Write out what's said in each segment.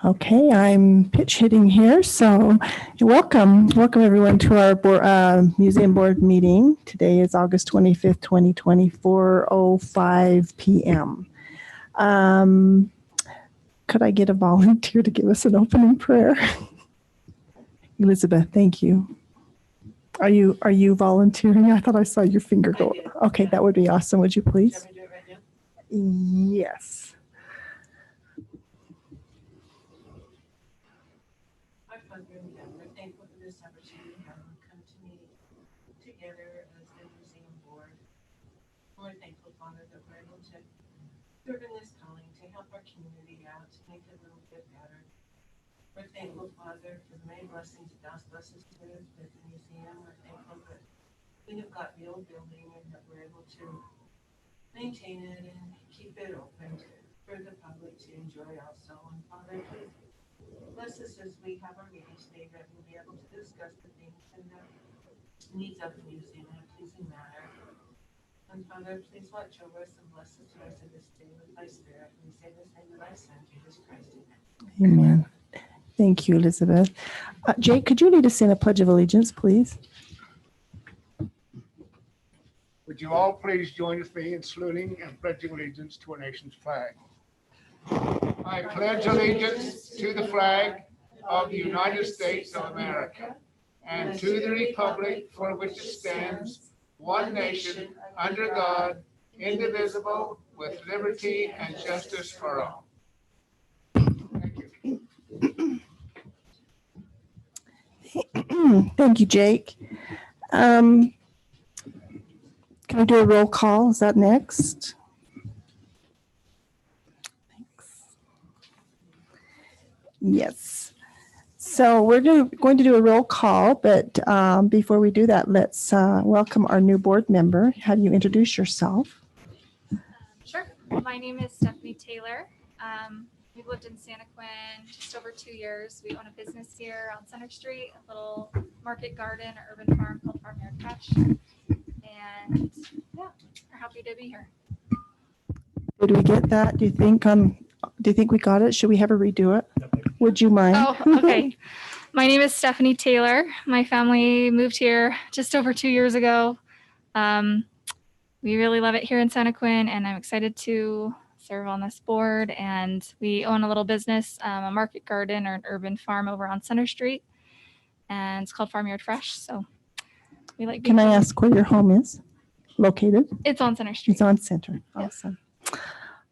Okay, I'm pitch hitting here, so welcome everyone to our museum board meeting. Today is August 25th, 2024, 4:05 p.m. Could I get a volunteer to give us an opening prayer? Elizabeth, thank you. Are you volunteering? I thought I saw your finger go. Okay, that would be awesome. Would you please? Can we do it right now? Yes. Our Father in heaven, we're thankful for this opportunity to have them come to meet together as the museum board. We're thankful, Father, that we're able to serve in this calling to help our community out, to make it a little bit better. We're thankful, Father, for the many blessings that God blesses us with at the museum. We're thankful that we have got the old building and that we're able to maintain it and keep it open for the public to enjoy also. And Father, please bless us as we have our meeting today, that we'll be able to discuss the things and the needs of the museum in a pleasing manner. And Father, please watch over us and bless us the rest of this day with thy spirit. And we say this name of thy son, Jesus Christ. Amen. Amen. Thank you, Elizabeth. Jake, could you lead us in a pledge of allegiance, please? Would you all please join with me in saluting and pledging allegiance to our nation's flag? I pledge allegiance to the flag of the United States of America and to the republic for which it stands, one nation, under God, indivisible, with liberty and justice for all. Thank you. Thank you, Jake. Can we do a roll call? Is that next? Thanks. Yes. So we're going to do a roll call, but before we do that, let's welcome our new board member. Have you introduce yourself? Sure. My name is Stephanie Taylor. We've lived in Santaquin just over 2 years. We own a business here on Center Street, a little market garden, urban farm called Farm Yard Fresh. And yeah, we're happy to be here. Did we get that? Do you think we got it? Should we have her redo it? Would you mind? Oh, okay. My name is Stephanie Taylor. My family moved here just over 2 years ago. We really love it here in Santaquin, and I'm excited to serve on this board. And we own a little business, a market garden or an urban farm over on Center Street, and it's called Farm Yard Fresh. So we like. Can I ask where your home is located? It's on Center Street. It's on Center. Yep. Awesome.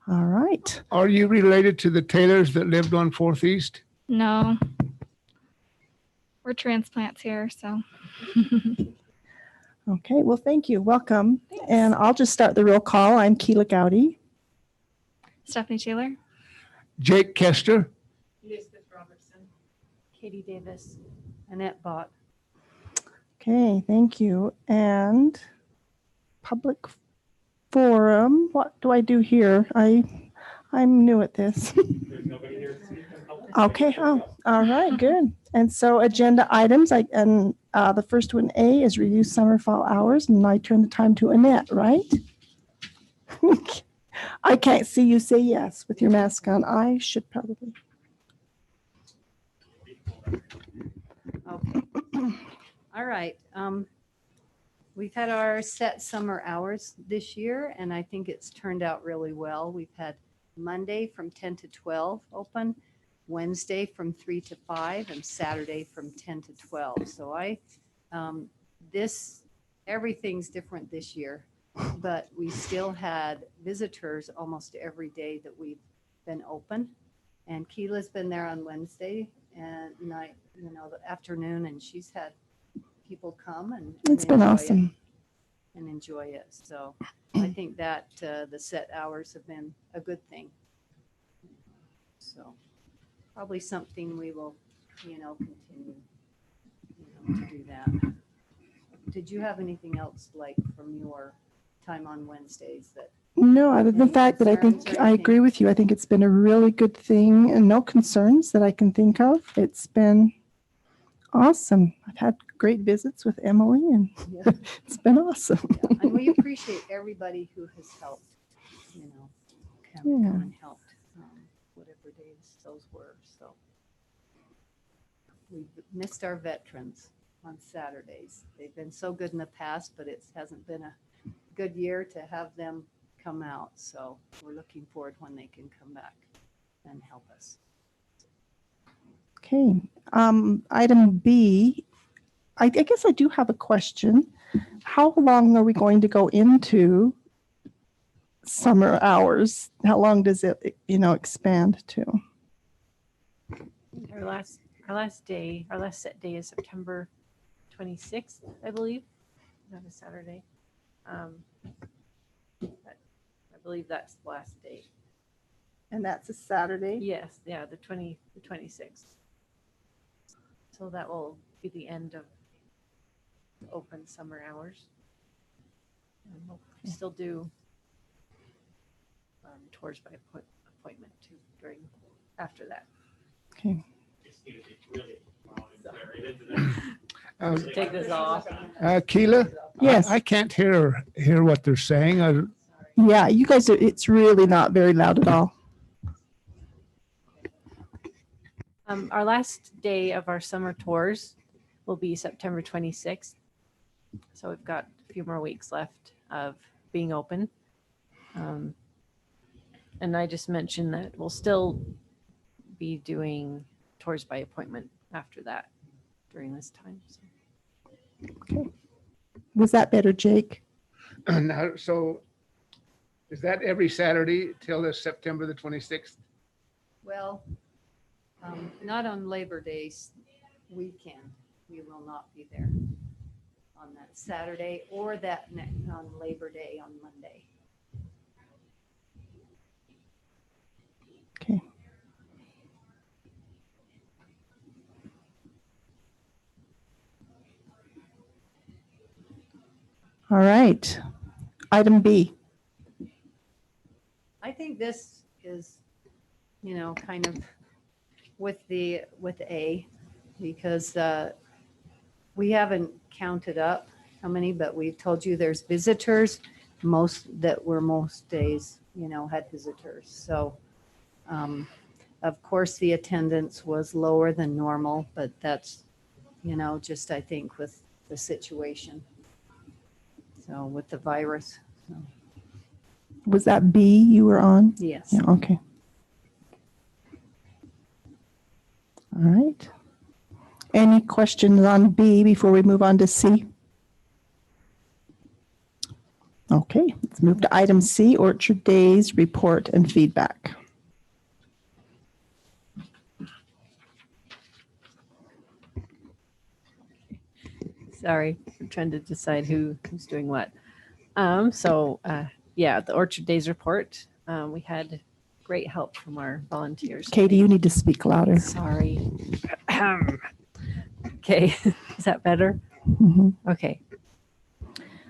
All right. Are you related to the Taylors that lived on 4th East? No, we're transplants here, so. Okay, well, thank you. Welcome. Thanks. And I'll just start the roll call. I'm Keela Gowdy. Stephanie Taylor. Jake Kester. Elizabeth Robertson. Katie Davis. Annette Bott. Okay, thank you. And public forum, what do I do here? I'm new at this. There's nobody here. Okay, oh, all right, good. And so agenda items, the first one, A, is review summer fall hours, and I turn the time to Annette, right? I can't see you say yes with your mask on. I should probably. Okay. All right. We've had our set summer hours this year, and I think it's turned out really well. We've had Monday from 10 to 12 open, Wednesday from 3 to 5, and Saturday from 10 to 12. So everything's different this year, but we still had visitors almost every day that we've been open. And Keela's been there on Wednesday and night, the afternoon, and she's had people come and It's been awesome. and enjoy it. So I think that the set hours have been a good thing. So probably something we will, continue, to do that. Did you have anything else like from your time on Wednesdays that? No, other than the fact that I agree with you. I think it's been a really good thing and no concerns that I can think of. It's been awesome. I've had great visits with Emily and it's been awesome. Yeah. And we appreciate everybody who has helped, come and helped whatever day nice those were. So we missed our veterans on Saturdays. They've been so good in the past, but it hasn't been a good year to have them come out. So we're looking forward when they can come back and help us. Okay. Item B, I guess I do have a question. How long are we going to go into summer hours? How long does it, expand to? Our last set day is September 26th, I believe. Not a Saturday. I believe that's the last day. And that's a Saturday? Yes, yeah, the 26th. So that will be the end of the open summer hours. And we'll still do tours by appointment too after that. Okay. Take this off. Keela? Yes. I can't hear what they're saying. Yeah, you guys it's really not very loud at all. Our last day of our summer tours will be September 26th. So we've got a few more weeks left of being open. And I just mentioned that we'll still be doing tours by appointment after that during this time. So. Okay. Was that better, Jake? Now, so is that every Saturday till the September the 26th? Well, not on Labor Day's weekend. We will not be there on that Saturday or on Labor Day on Monday. Okay. All right. Item B. I think this is, kind of with A, because we haven't counted up how many, but we've told you there's visitors. Most days, had visitors. So, of course, the attendance was lower than normal, but that's, just I think with the situation. So with the virus. So. Was that B you were on? Yes. Yeah, okay. All right. Any questions on B before we move on to C? Okay, let's move to item C, Orchard Days report and feedback. Sorry, I'm trying to decide who's doing what. Yeah, the Orchard Days report. We had great help from our volunteers. Katie, you need to speak louder. Sorry. Okay, is that better? Mhm. Okay.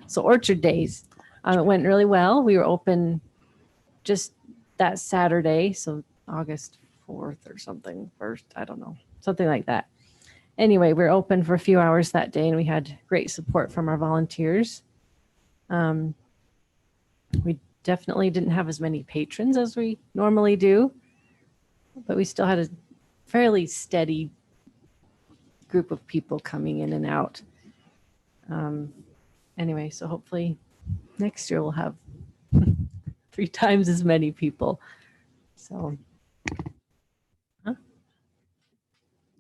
So Orchard Days, it went really well. We were open just that Saturday, so August 4th or something, 1st, I don't know, something like that. Anyway, we were open for a few hours that day, and we had great support from our volunteers. We definitely didn't have as many patrons as we normally do, but we still had a fairly steady group of people coming in and out. Anyway, so hopefully next year we'll have 3 times as many people. So,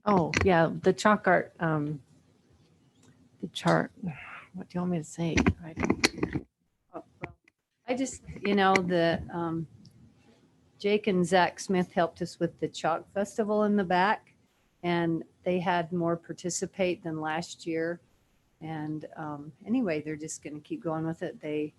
oh yeah, the chalk art, the chart. What do you want me to say? I just, Jake and Zach Smith helped us with the Chalk Festival in the back, and they had more participate than last year. And anyway, they're just going to keep going with it. They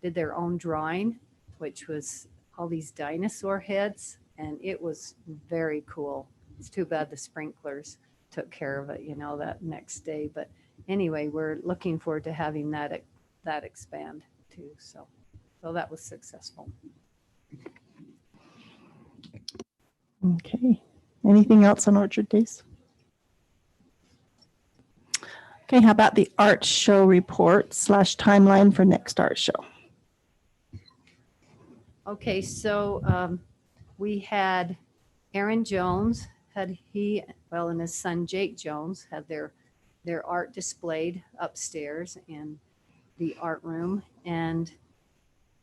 did their own drawing, which was all these dinosaur heads, and it was very cool. It's too bad the sprinklers took care of it, that next day. But anyway, we're looking forward to having that expand too. So that was successful. Okay. Anything else on Orchard Days? Okay, how about the art show report / timeline for next art show? Okay, so we had Aaron Jones and his son Jake Jones had their art displayed upstairs in the art room, and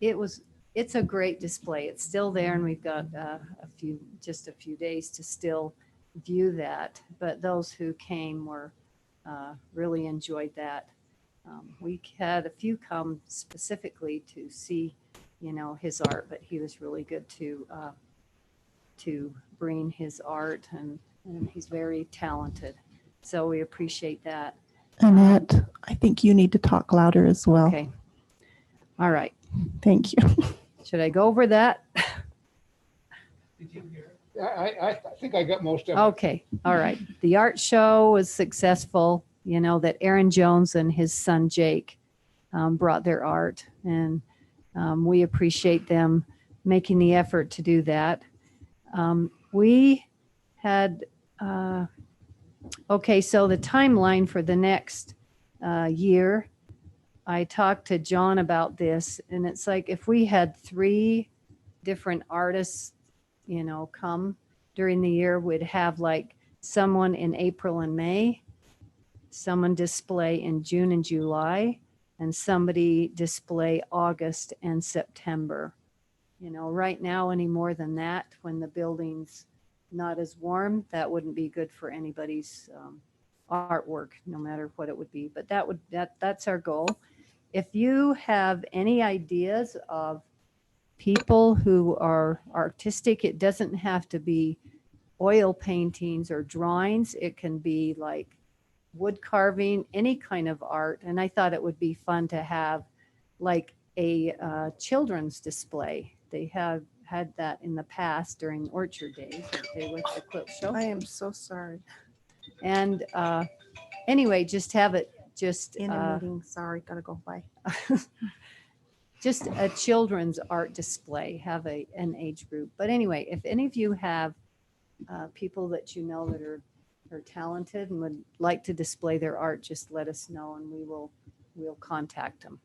it's a great display. It's still there, and we've got a few days to still view that. But those who came were really enjoyed that. We had a few come specifically to see, his art, but he was really good to bring his art, and he's very talented. So we appreciate that. Annette, I think you need to talk louder as well. Okay. All right. Thank you. Should I go over that? I think I got most of it. Okay. All right. The art show was successful. That Aaron Jones and his son Jake brought their art, and we appreciate them making the effort to do that. We had, okay, so the timeline for the next year, I talked to John about this, and it's like if we had 3 different artists, come during the year, we'd have like someone in April and May, someone display in June and July, and somebody display August and September. Right now, any more than that, when the building's not as warm, that wouldn't be good for anybody's artwork, no matter what it would be. But that's our goal. If you have any ideas of people who are artistic, it doesn't have to be oil paintings or drawings. It can be like wood carving, any kind of art. And I thought it would be fun to have like a children's display. They have had that in the past during Orchard Days, okay, with the quilt show. I am so sorry. And anyway, just have it just In a meeting, sorry, gotta go, bye. just a children's art display, have an age group. But anyway, if any of you have people that that are talented and would like to display their art, just let us know, and we'll contact them.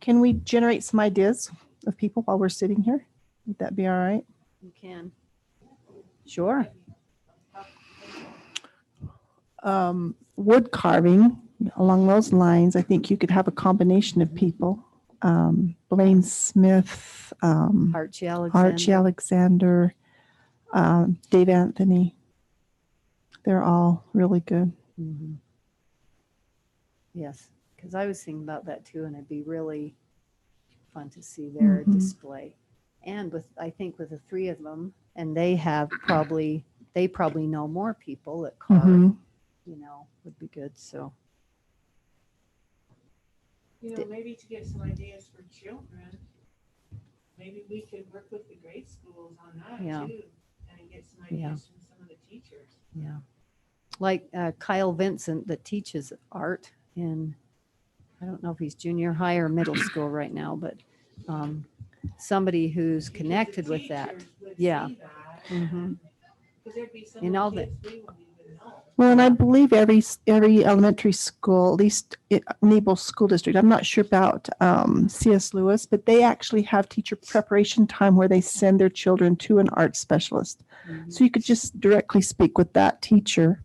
Can we generate some ideas of people while we're sitting here? Would that be all right? You can. Sure. Wood carving, along those lines, I think you could have a combination of people. Blaine Smith, Archie Archie Alexander. Alexander, Dave Anthony. They're all really good. Mhm. Yes, because I was thinking about that too, and it'd be really fun to see their Mhm. display. And I think with the 3 of them, and they probably know more people that carve, Mhm. would be good. So Maybe to get some ideas for children, maybe we could work with the grade schools on that Yeah. too, and get some Yeah. ideas from some of the teachers. yeah, like Kyle Vincent that teaches art in, I don't know if he's junior high or middle school right now, but somebody who's Because connected the with that. teachers would Yeah. see that, Mhm. because there'd be some And of all the the- kids we wouldn't even know. Well, and I Yeah. believe every elementary school, at least Nebo School District, I'm not sure about C.S. Lewis, but they actually have teacher preparation time where they send their children to an art specialist. Mhm. So you could just directly speak with that teacher.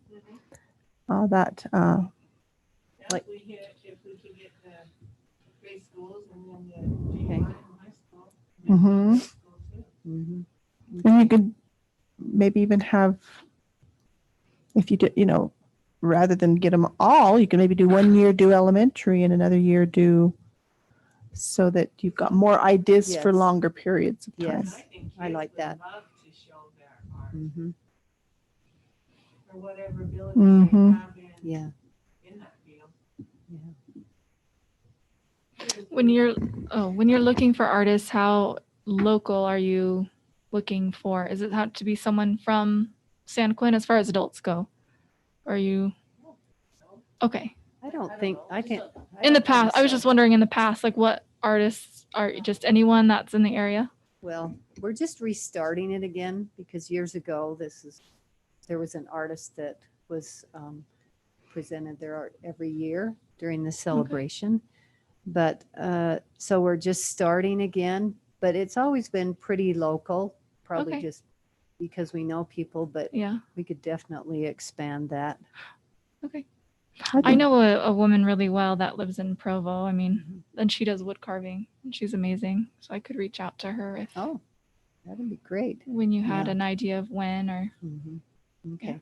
Mhm. Yeah, Like- If we could get the grade schools and then the junior Okay. high and high school. maybe the Mhm. middle school too. Mhm. and you could maybe even have, if you did, rather than get them all, you can maybe do 1 year do elementary and another year do, so that you've got more ideas for Yes. longer periods of time. Yes. And I think I kids like would that. love to show their art Mhm. or whatever abilities Mhm. they have Yeah. in that field. Yeah. When you're looking for artists, how local are you looking for? Is it have to be someone from Santaquin as far as adults go? Or are you okay? I don't think I can. In the past, I was just wondering in the past, like what artists are just anyone that's in the area? Well, we're just restarting it again because years ago there was an artist that was presented their art every year during the celebration. But so we're just starting again, but it's always been pretty local. probably Okay. just because we know people, but Yeah. we could definitely expand that. Okay. I I think- know a woman really well that lives in Provo. I mean, Mhm. and she does wood carving and she's amazing. So I could reach out to her if Oh, that'd be great. when you had Yeah. an idea of when or Mhm. Okay.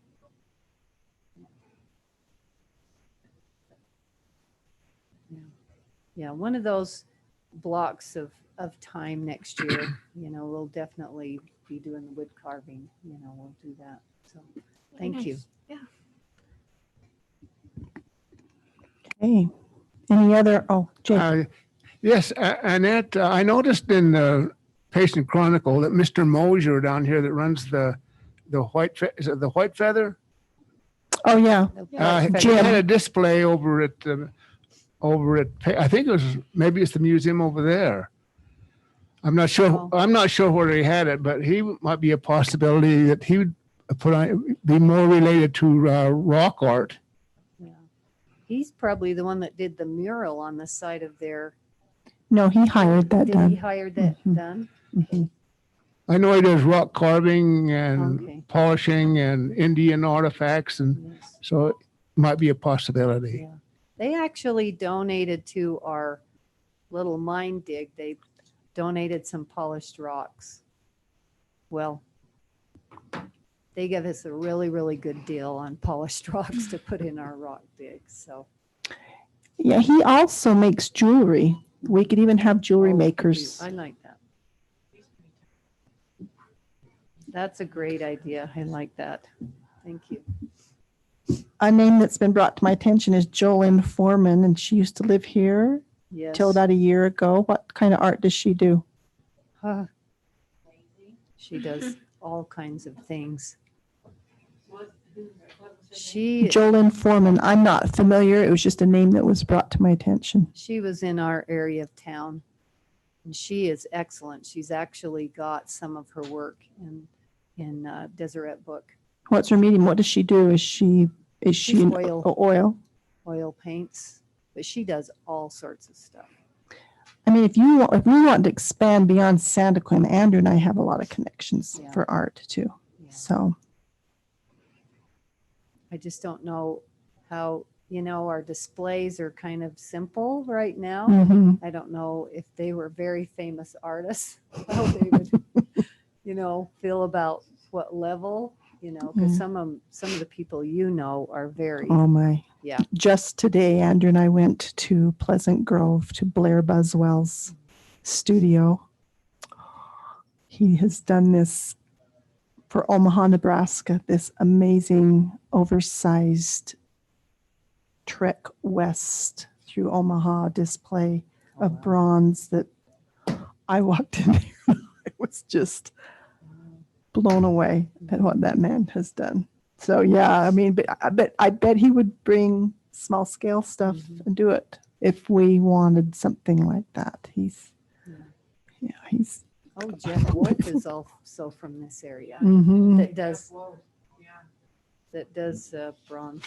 Yeah, one of those blocks of time next year, we'll definitely be doing the wood carving, we'll do that. So, thank you. Nice. Yeah. Hey, any other? Oh, Jake. Yes, Annette, I noticed in the Patient Chronicle that Mr. Mosier down here that runs the is it the White Feather? Oh, yeah. The He Jim. had a display over at I think maybe it's the museum over there. I'm not sure. Oh. I'm not sure where he had it, but he might be a possibility that he would be more related to rock art. Yeah. He's probably the one that did the mural on the side of their. No, he hired that Did he done. hire that Mhm. done? Mhm. I know he does rock carving and Okay. polishing and Indian artifacts, and Yes. so it might be a possibility. Yeah. They actually donated to our little mine dig. They donated some polished rocks. Well, they gave us a really, really good deal on polished rocks to put in our rock dig. So Yeah, he also makes jewelry. We could even have jewelry Oh, makers. I like that. That's a great idea. I like that. Thank you. A name that's been brought to my attention is Jolynn Foreman, and she used to live here Yes. till about a year ago. What kind of art does she do? Huh. She does all kinds of things. What was her name? She Jolynn Foreman. I'm not familiar. It was just a name that was brought to my attention. she was in our area of town, and she is excellent. She's actually got some of her work in Deseret book. What's her medium? What does she do? Is she She's in oil. Oil paints, but she does all sorts of stuff. I mean, if we want to expand beyond Santaquin, Andrew and I have a lot of connections Yeah. for art too. Yeah. So I just don't know how, our displays are kind of simple right now. mhm. I don't know if they were very famous artists, how they would, feel about what level, because some of the people are very, Oh my. yeah. Just today, Andrew and I went to Pleasant Grove to Blair Buswell's studio. He has done this for Omaha, Nebraska, this amazing oversized Trek West through Omaha display Oh, of wow. bronze that I walked in there. I was just blown away at what that man has done. So yeah, I mean, but I bet he would bring small scale stuff Mhm. and do it if we wanted something like that. He's Oh, Jeff Wolf is also from this area mhm, that does Whoa, yeah. bronze.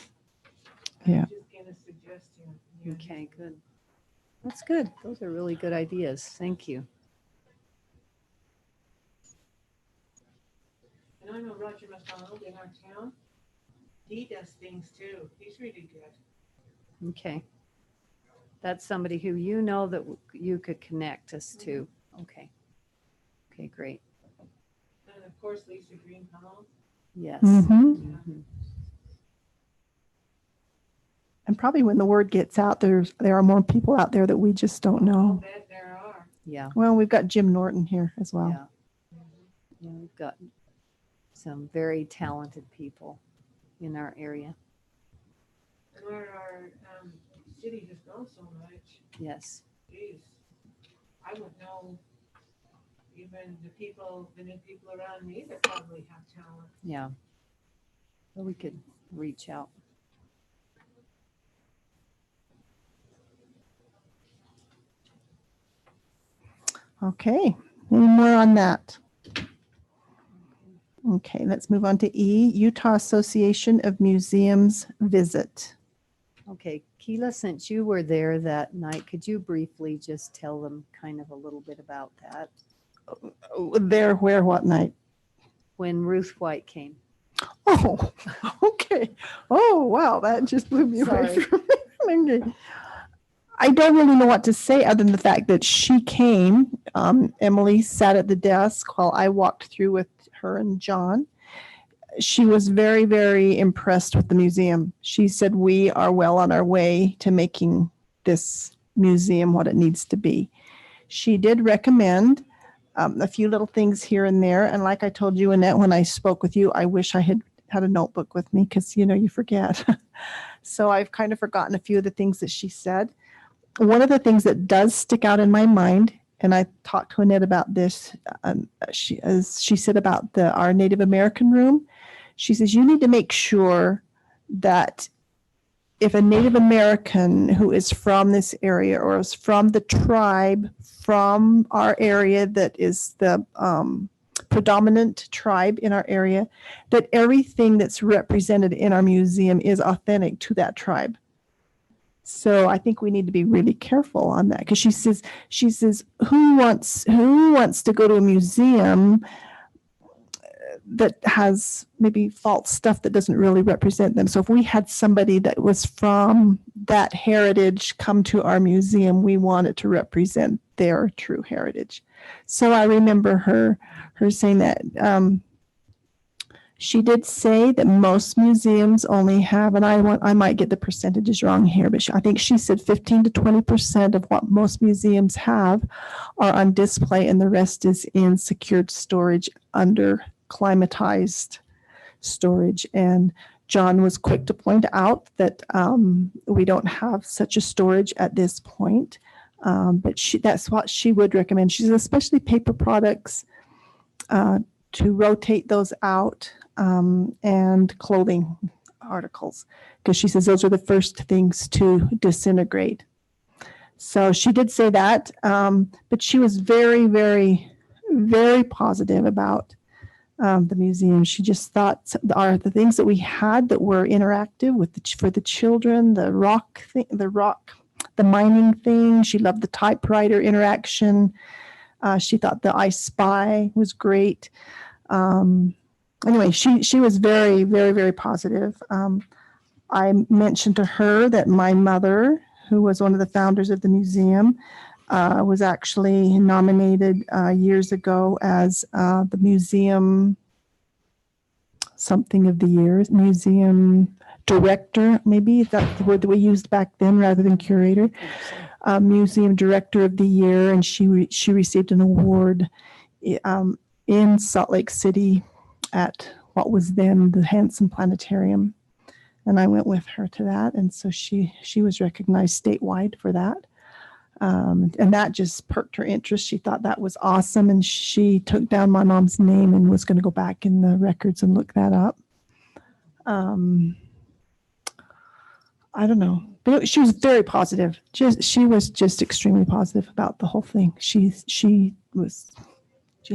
Yeah. Just get a suggestion. Yeah. Okay, good. That's good. Those are really good ideas. Thank you. And I know Roger McDonald in our town. He does things too. He's really good. Okay. That's somebody who that you could connect us to. Okay. Okay, great. And of course, Lisa Greenhalgh. Yes. mhm. Mhm. And probably when the word gets out, there are more people out there that we just don't I'll know. bet there are. Yeah. Well, we've got Jim Norton here as well. Yeah. Yeah, we've got some very talented people in our area. And our city has grown so much. Yes. Geez, I would know even the new people around me that probably have talent. Yeah. Well, we could reach out. Okay. Any more on that? Okay, let's move on to E, Utah Association of Museums visit. Okay, Keela, since you were there that night, could you briefly just tell them kind of a little bit about that? There, where, what night? when Ruth White came. Oh, okay. Oh, wow. That just blew me away Sorry. from me. Okay. I don't really know what to say other than the fact that she came. Emily sat at the desk while I walked through with her and John. She was very, very impressed with the museum. She said, we are well on our way to making this museum what it needs to be. She did recommend a few little things here and there. And like I told you, Annette, when I spoke with you, I wish I had had a notebook with me because, you forget. So I've kind of forgotten a few of the things that she said. One of the things that does stick out in my mind, and I talked to Annette about this, as she said about our Native American room, she says, you need to make sure that if a Native American who is from this area or is from the tribe, from our area that is the predominant tribe in our area, that everything that's represented in our museum is authentic to that tribe. So I think we need to be really careful on that because she says, who wants to go to a museum that has maybe false stuff that doesn't really represent them. So if we had somebody that was from that heritage come to our museum, we want it to represent their true heritage. So I remember her saying that. She did say that most museums only have, and I might get the percentages wrong here, but I think she said 15 to 20% of what most museums have are on display, and the rest is in secured storage under climatized storage. And John was quick to point out that we don't have such a storage at this point, but that's what she would recommend. She says, especially paper products, to rotate those out, and clothing articles, because she says those are the first things to disintegrate. So she did say that, but she was very, very, very positive about the museum. She just thought the things that we had that were interactive for the children, the mining thing. She loved the typewriter interaction. She thought the I Spy was great. Anyway, she was very, very, very positive. I mentioned to her that my mother, who was one of the founders of the museum, was actually nominated years ago as the museum something of the year, museum director, maybe that's the word that we used back then rather than curator. Museum director of the year, and she received an award in Salt Lake City at what was then the Hanson Planetarium. And I went with her to that. And so she was recognized statewide for that. And that just perked her interest. She thought that was awesome. And she took down my mom's name and was going to go back in the records and look that up. I don't know, but she was very positive. She was just extremely positive about the whole thing. She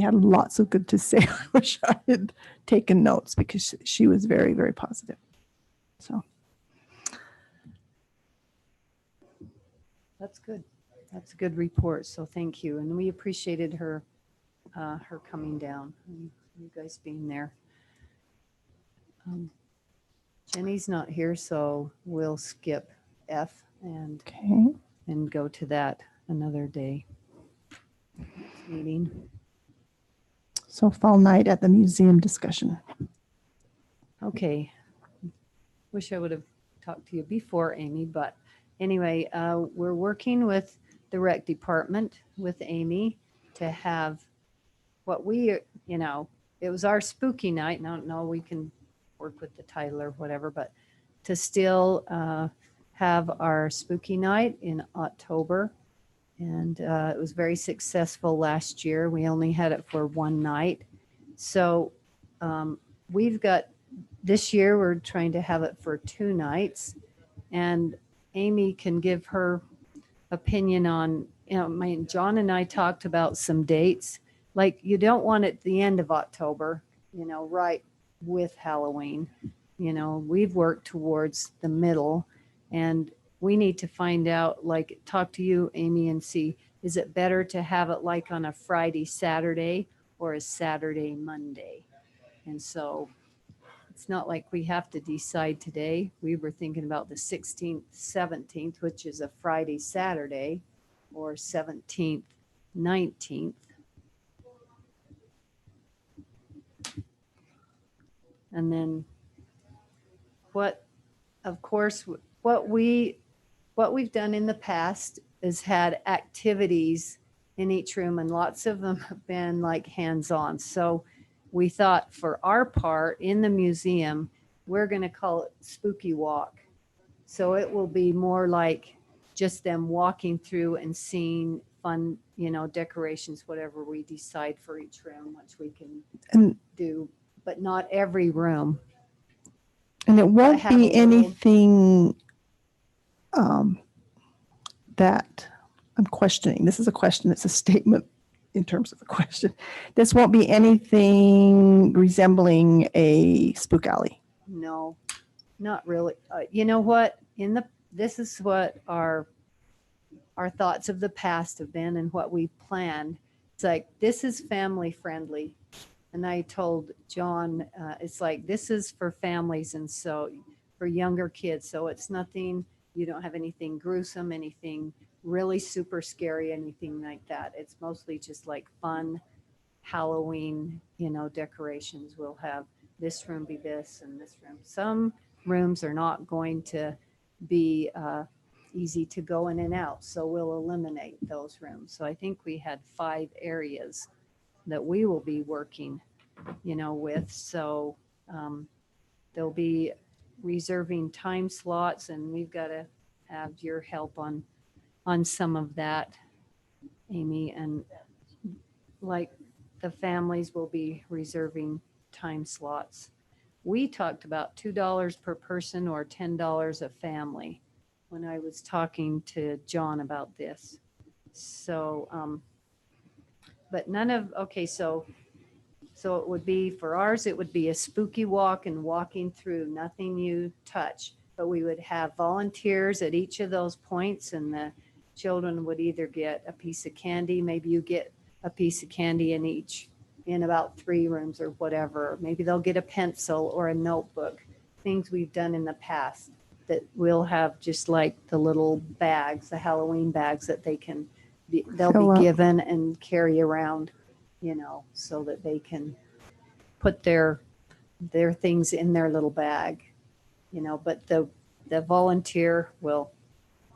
had lots of good to say. I wish I had taken notes because she was very, very positive. So That's good. That's a good report. So thank you. And we appreciated her coming down and you guys being there. Jenny's not here, so we'll skip F and go to that another day meeting. So fall night at the museum discussion. Okay. Wish I would have talked to you before, Amy, but anyway, we're working with the rec department with Amy to have what it was our spooky night. And I don't know, we can work with the title or whatever, but to still have our spooky night in October. And it was very successful last year. We only had it for one night. So we've got, this year we're trying to have it for 2 nights. And Amy can give her opinion on, John and I talked about some dates. Like you don't want it at the end of October, right with Halloween. We've worked towards the middle, and we need to find out, talk to you, Amy, and see, is it better to have it like on a Friday, Saturday, or a Saturday, Monday? And so it's not like we have to decide today. We were thinking about the 16th, 17th, which is a Friday, Saturday, or 17th, 19th. And then of course, what we've done in the past is had activities in each room, and lots of them have been like hands-on. So we thought for our part in the museum, we're going to call it Spooky Walk. So it will be more like just them walking through and seeing fun, decorations, whatever we decide for each room, which we can And do, but not every room. And it won't have a be little- anything that I'm questioning. This is a question. It's a statement in terms of a question. This won't be anything resembling a spook alley. No, not really. You know what? This is what our thoughts of the past have been and what we planned. It's like, this is family friendly. And I told John, it's like, this is for families, and so for younger kids. So it's nothing, you don't have anything gruesome, anything really super scary, anything like that. It's mostly just like fun Halloween, decorations. We'll have this room be this and this room. Some rooms are not going to be easy to go in and out, so we'll eliminate those rooms. So I think we had 5 areas that we will be working, with. So they'll be reserving time slots, and we've got to have your help on some of that, Amy. And like the families will be reserving time slots. We talked about $2 per person or $10 a family when I was talking to John about this. So, but so it would be, for ours, it would be a spooky walk and walking through, nothing you touch. But we would have volunteers at each of those points, and the children would either get a piece of candy, maybe you get a piece of candy in about 3 rooms or whatever. Maybe they'll get a pencil or a notebook, things we've done in the past that we'll have, just like the little bags, the Halloween bags that they'll Fill be up. given and carry around, so that they can put their things in their little bag, but the volunteer will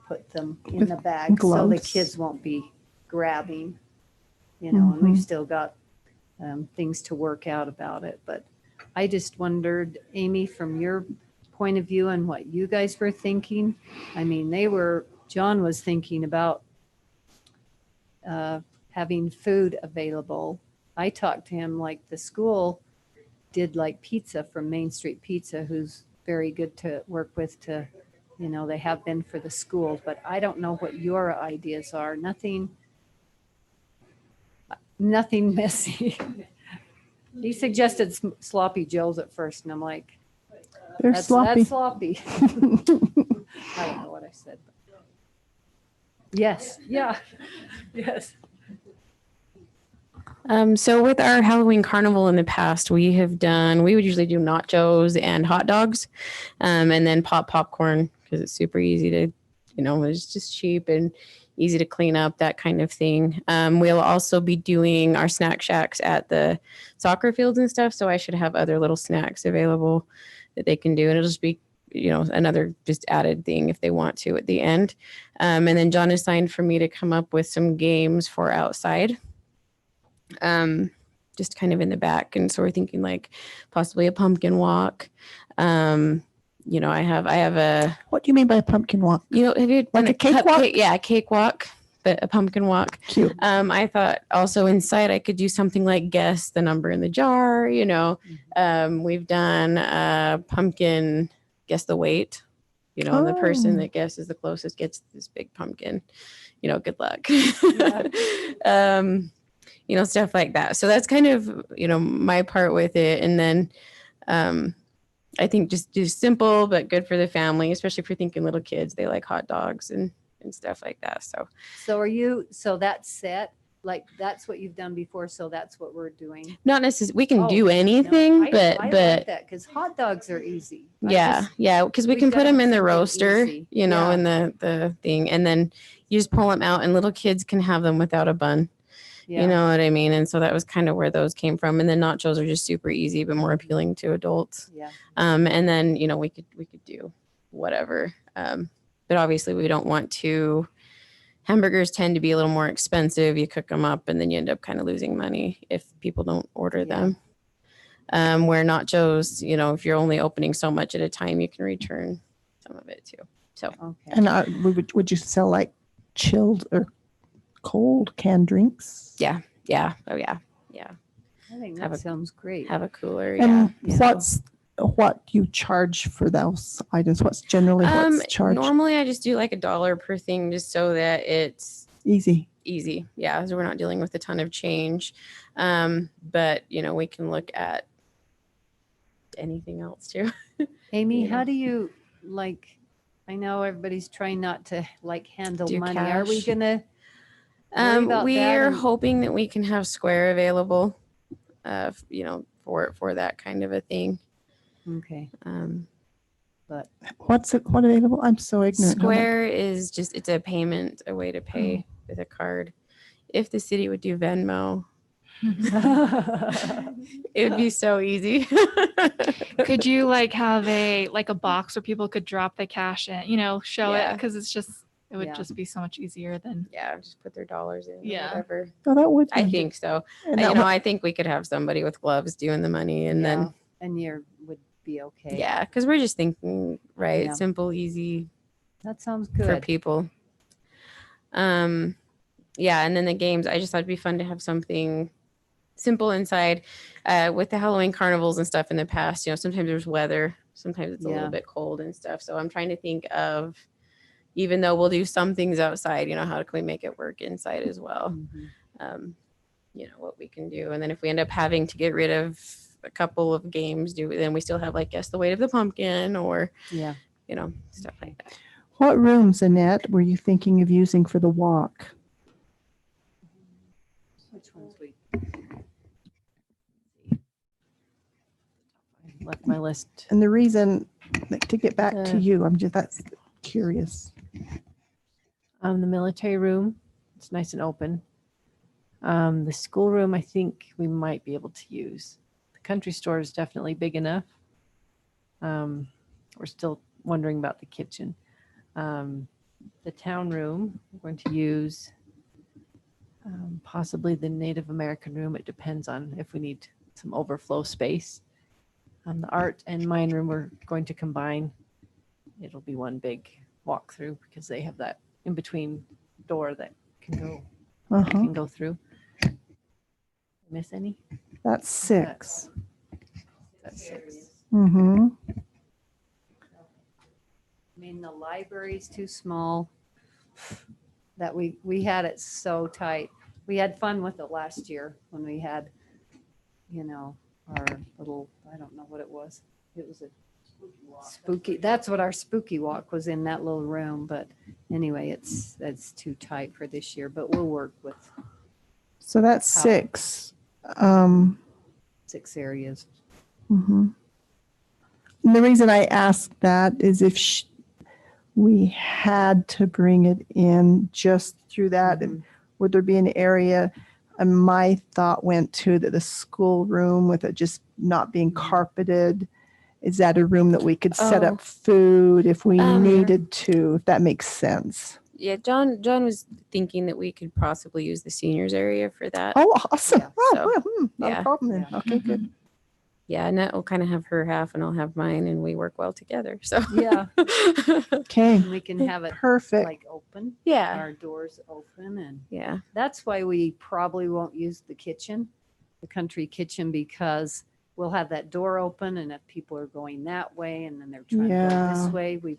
put them in With the bag so the gloves. kids won't be grabbing, and we've still got things to work out about it. But I just wondered, Amy, from your point of view and what you guys were thinking. I mean, John was thinking about having food available. I talked to him, like the school did like pizza from Main Street Pizza, who's very good to work with they have been for the schools, but I don't know what your ideas are. Nothing messy. He suggested sloppy joes at first, and I'm like, They're sloppy. That's sloppy. I don't know what I said. But yes. Yeah. Yes. So with our Halloween carnival in the past, we would usually do nachos and hot dogs, and then popcorn, because it's super easy to, it's just cheap and easy to clean up, that kind of thing. We'll also be doing our snack shacks at the soccer fields and stuff. So I should have other little snacks available that they can do. And it'll just be, another just added thing if they want to at the end. And then John assigned for me to come up with some games for outside. Just kind of in the back. And so we're thinking like possibly a pumpkin walk. I have a, What do you mean by a pumpkin walk? have you done Like a cake walk? Yeah, a cake walk, but a pumpkin walk. Cute. I thought also inside I could do something like guess the number in the jar. We've done pumpkin, guess the weight. And the person Oh. that guesses the closest gets this big pumpkin. Good luck. Stuff like that. So that's kind of my part with it. And then I think just simple but good for the family, especially if you're thinking little kids. They like hot dogs and stuff like that. So So so that set, like, that's what you've done before, so that's what we're doing. Not necessarily, we can Oh, do No, anything, I but like that because hot dogs are easy. yeah, because we we've can put gotta them have in the something roaster, easy. you know, Yeah. in the thing, and then you just pull them out, and little kids can have them without a bun. Yeah. You know what I mean? And so that was kind of where those came from. And then nachos are just super easy, but more appealing to adults. Yeah. And then, you know, we could do whatever. But obviously we don't want to. Hamburgers tend to be a little more expensive. You cook them up and then you end up kind of losing money if people don't order Yeah. them. Where nachos, you know, if you're only opening so much at a time, you can return some of it too. So Okay. And would you sell like chilled or cold canned drinks? yeah. Oh yeah. I think have that a- sounds great. Have a cooler. And Yeah. what you charge for those items? What's generally what's charged? Normally I just do like $1 per thing just so that it's Easy. easy. Yeah. So we're not dealing with a ton of change. But you know, we can look at anything else too. Amy, you know. how do you like? I know everybody's trying not to like handle Do money. Are we cash. gonna? worry about that We're and- hoping that we can have Square available, you know, for that kind of a thing. Okay. But What available? I'm so ignorant. How much? Square is just, it's a payment, a way to pay with a card. If the city would do Venmo, it would be so easy. Could you like have a box where people could drop the cash in, you know, show it? Yeah. Because it would Yeah. just be so much easier than. Yeah, just put their dollars in. Yeah. Or whatever. Oh, that would. I be- think so. and You that know, would- I think we could have somebody with gloves doing the money, and then and you would be okay. yeah, because we're just thinking right, Yeah. simple, easy That sounds for good. people. Yeah, and then the games, I just thought it'd be fun to have something simple inside. With the Halloween carnivals and stuff in the past, you know, sometimes there's weather, sometimes it's a Yeah. little bit cold and stuff. So I'm trying to think of, even though we'll do some things outside, you know, how can we make it work inside as well? Mhm. You know, what we can do. And then if we end up having to get rid of a couple of games, then we still have like Guess the Weight of the Pumpkin or, Yeah. you know, stuff like that. What rooms, Annette, were you thinking of using for the walk? Which ones we? I left my list. And the reason, like, to get back to you, I'm just that's curious. The military room, it's nice and open. The school room, I think we might be able to use. The country store is definitely big enough. We're still wondering about the kitchen. The town room, we're going to use possibly the Native American room. It depends on if we need some overflow space. The art and mine room, we're going to combine. It'll be one big walkthrough because they have that in between door that can go through. Miss any? That's 6. That's 6. Mm-hmm. I mean, the library's too small. That we had it so tight. We had fun with it last year when we had, you know, our little, I don't know what it was. It was a spooky, that's what our spooky walk was, in that little room. But anyway, it's too tight for this year, but we'll work with So that's How- 6. 6 areas. Mm-hmm. And the reason I asked that is if we had to bring it in just through that, and would there be an area? And my thought went to the school room with it just not being carpeted. Is that a room that we could set Oh. up food if we Yeah. needed to, if that makes sense? Yeah, John was thinking that we could possibly use the seniors area for that. Oh, awesome. Yeah. Oh, So, well, not yeah. a problem then. Yeah. Okay, good. Yeah, Annette will kind of have her half and I'll have mine, and we work well together. So Yeah. Okay, And we can have it perfect. like open, yeah, our doors open, and yeah, that's why we probably won't use the kitchen, the country kitchen, because we'll have that door open, and if people are going that way and then they're trying to go Yeah. this way, we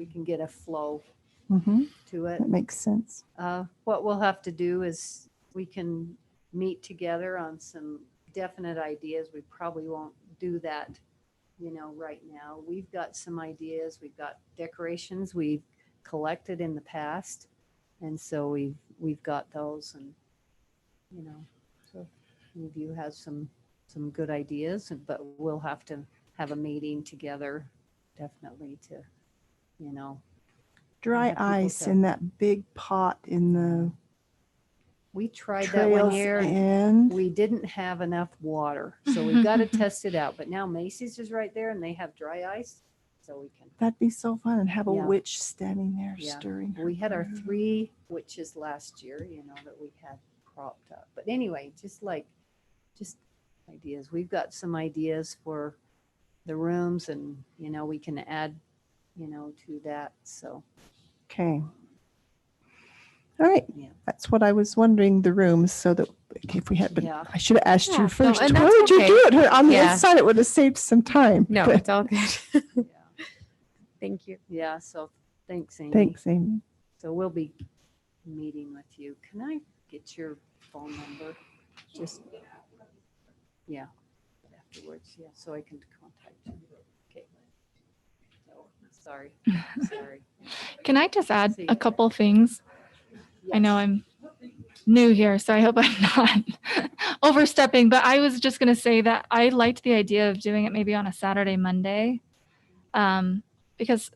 can get a flow Mm-hmm. to it. That makes sense. What we'll have to do is we can meet together on some definite ideas. We probably won't do that, you know, right now. We've got some ideas. We've got decorations we've collected in the past. And so we've got those, and, you know, so if any of you has some good ideas, but we'll have to have a meeting together definitely to, you know, Dry have people ice to- in that big pot in the we tried that one trails year. and We didn't have enough water, so we got to test it out. But now Macy's is right there and they have dry ice, so we can. that'd be so fun and have a Yeah. witch standing there Yeah. stirring. We had our brew. 3 witches last year, you know, that we had propped up. But anyway, just ideas. We've got some ideas for the rooms, and, you know, we can add, you know, to that. So, Okay. All right. Yeah. That's what I was wondering, the rooms, so that if we had been, Yeah. I should have asked Yeah, you no, first. and Why that's did you okay. do it? On the Yeah. inside, it would have saved some time. No, but it's all good. yeah. Thank you. Yeah. So thanks, Amy. thanks, Amy. So we'll be meeting with you. Can I get your phone number? Just, yeah, afterwards. Yeah, so I can contact you. Okay. Oh, sorry. Can I just add See. a couple things? I know Yes. I'm new here, so I hope I'm not overstepping, but I was just going to say that I liked the idea of doing it maybe on a Saturday, Monday, because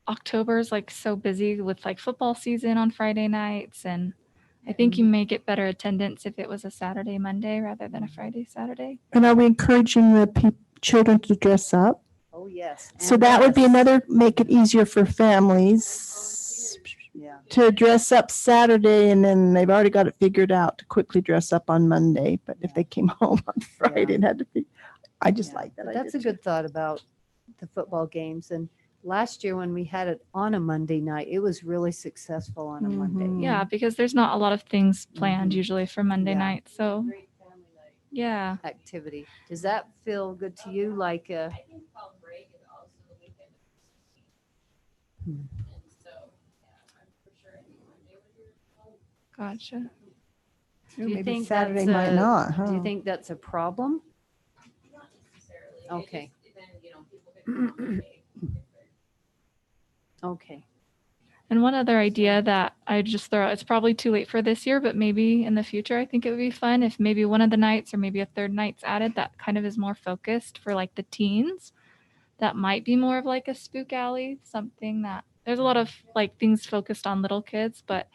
October is like so busy with like football season on Friday nights. And I think you may get better attendance if it was a Saturday, Monday rather than a Friday, Saturday. And are we encouraging the children to dress up? Oh, yes. So and that would be us. another, make it easier for families Yeah. to dress up Saturday, and then they've already got it figured out to quickly dress up on Monday. But if Yeah. they came home on Friday and had to be, I just Yeah, like that. but idea that's a too. good thought about the football games. And last year when we had it on a Monday night, it was really successful on a Monday. Mhm. Yeah, because there's not a lot of things planned Mhm. usually for Monday Yeah. night. So yeah. Activity. Does that feel good to you? Like, Gotcha. Ooh, do you maybe think Saturday that's might a- not, huh? do you think that's a problem? Okay. Okay. And one other idea that I just throw out, it's probably too late for this year, but maybe in the future, I think it would be fun if maybe one of the nights or maybe a third night's added that kind of is more focused for like the teens. That might be more of like a spook alley, something that there's a lot of like things focused on little kids, but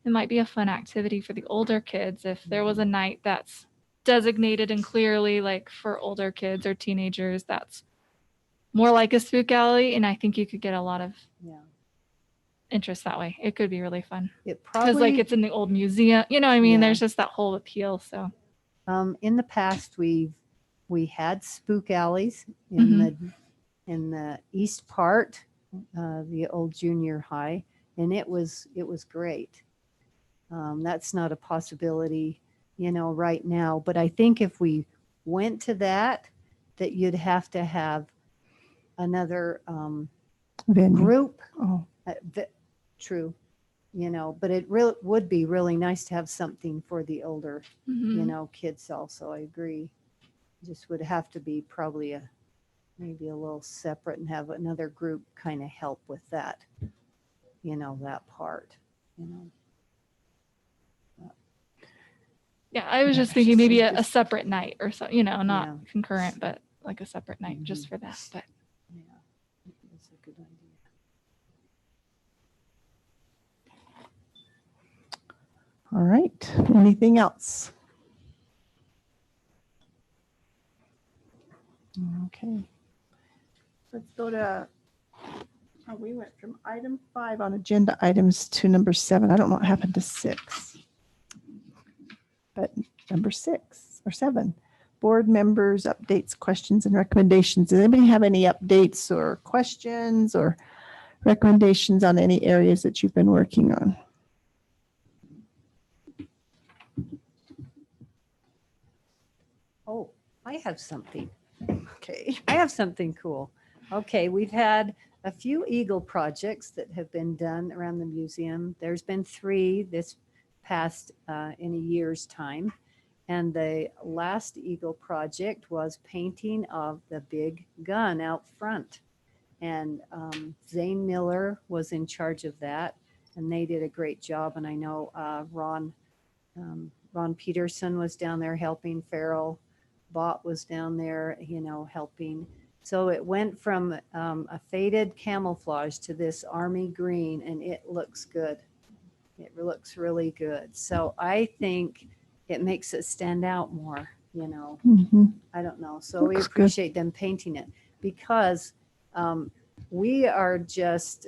it might be a fun activity for the older kids if there was a night that's designated and clearly like for older kids or teenagers that's more like a spook alley. And I think you could get a lot of Yeah. interest that way. It could be really fun It because probably, like it's in the old museum, you know what I mean? Yeah. There's just that whole appeal. So in the past, we had spook alleys in the east part, the old junior high, and it was great. That's not a possibility, you know, right now. But I think if we went to that you'd have to have another Venue. group. Oh, True, you know, but it really would be really nice to have something for the older, you know, kids also. I agree. Just would have to be probably maybe a little separate and have another group kind of help with that, you know, that part, you know. yeah, I was Yeah, just thinking maybe a just- separate night or so, you know, not Yeah. concurrent, but like a separate night just for that. But Yeah, that's a good idea. all right. Anything else? Okay. Let's go to, we went from item 5 on agenda items to number 7. I don't know what happened to 6. But number 6 or 7, board members, updates, questions, and recommendations. Does anybody have any updates or questions or recommendations on any areas that you've been working on? Oh, I have something. Okay. I have something cool. Okay, we've had a few Eagle projects that have been done around the museum. There's been 3 this past in a year's time. And the last Eagle project was painting of the big gun out front. And Zane Miller was in charge of that. and they did a great job. And I know Ron Peterson was down there helping. Farrell Bott was down there, helping. So it went from a faded camouflage to this army green, and it looks good. It looks really good. So I think it makes it stand out more, Mhm. I don't know. So we Looks good. appreciate them painting it because we are just,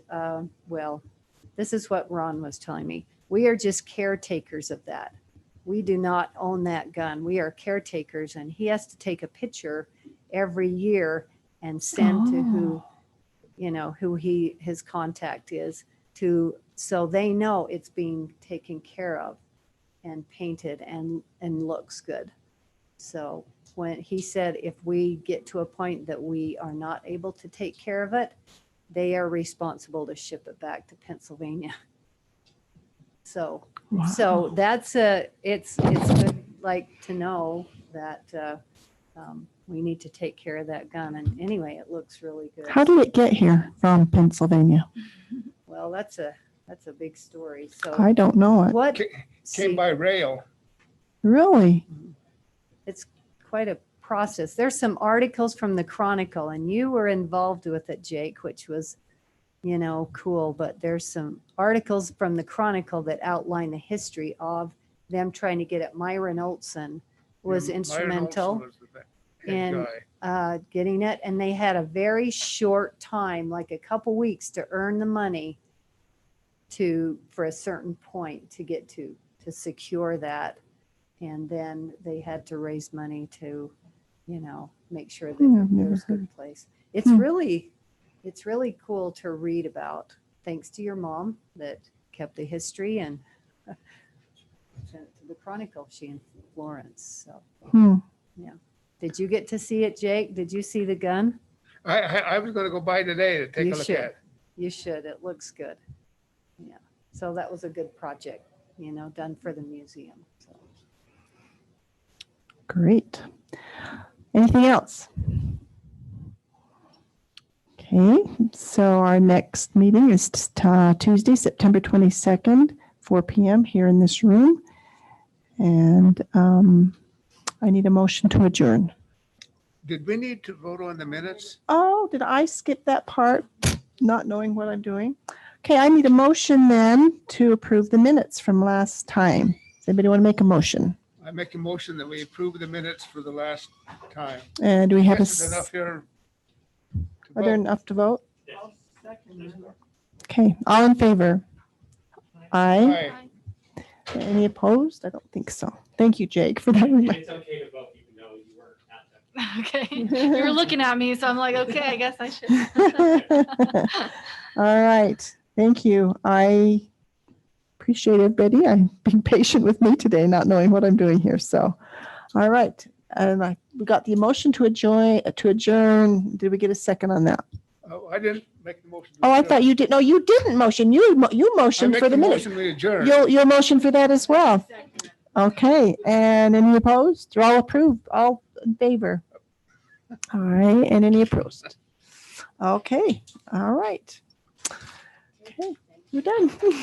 this is what Ron was telling me. We are just caretakers of that. We do not own that gun. We are caretakers, and he has to take a picture every year and send to who his contact is so they know it's being taken care of and painted and looks good. So when he said, if we get to a point that we are not able to take care of it, they are responsible to ship it back to Pennsylvania. So Wow. it's good, like, to know that we need to take care of that gun. And anyway, it looks really good. How did it get here from Pennsylvania? Well, that's a big story. So I don't know it. what Came by rail. Really? it's quite a process. There's some articles from the Chronicle, and you were involved with it, Jake, which was, cool. But there's some articles from the Chronicle that outline the history of them trying to get it. Myron Olson was Myron instrumental Olson was the head in guy. getting it, and they had a very short time, like a couple weeks, to earn the money for a certain point to get to secure that. And then they had to raise money to, make sure that I've never there's a heard. good place. It's really cool to read about. Thanks to your mom that kept the history and sent it to the Chronicle, she and Florence. So Hmm. did you get to see it, Jake? Did you see the gun? I was going to go by today to take You a look should. at it. You should. It looks good. Yeah. So that was a good project, done for the museum. So. Great. Anything else? Okay, so our next meeting is Tuesday, September 22nd, 4 p.m. here in this room. And I need a motion to adjourn. Did we need to vote on the minutes? Oh, did I skip that part? Not knowing what I'm doing. Okay, I need a motion then to approve the minutes from last time. Does anybody want to make a motion? I make a motion that we approve the minutes for the last time. And do we have Guess there's enough here to Are there vote. enough to vote? Okay, all in favor? Aye. Aye. Any opposed? I don't think so. Thank you, Jake, for that reminder. It's okay to vote even though you weren't at that. Okay. You were looking at me, so I'm like, okay, I guess I should. All right, thank you. I appreciate everybody. I'm being patient with me today, not knowing what I'm doing here. So, all right, and we got the motion to adjourn. Did we get a second on that? Oh, I didn't make the motion. to Oh, I adjourn. thought you did. No, you didn't motion. You I motioned make for the minute. motion we adjourn. You'll motion for that as well. Okay, and any opposed? You're all approved, all in favor? All right, and any opposed? Okay, all right. Okay, we're done.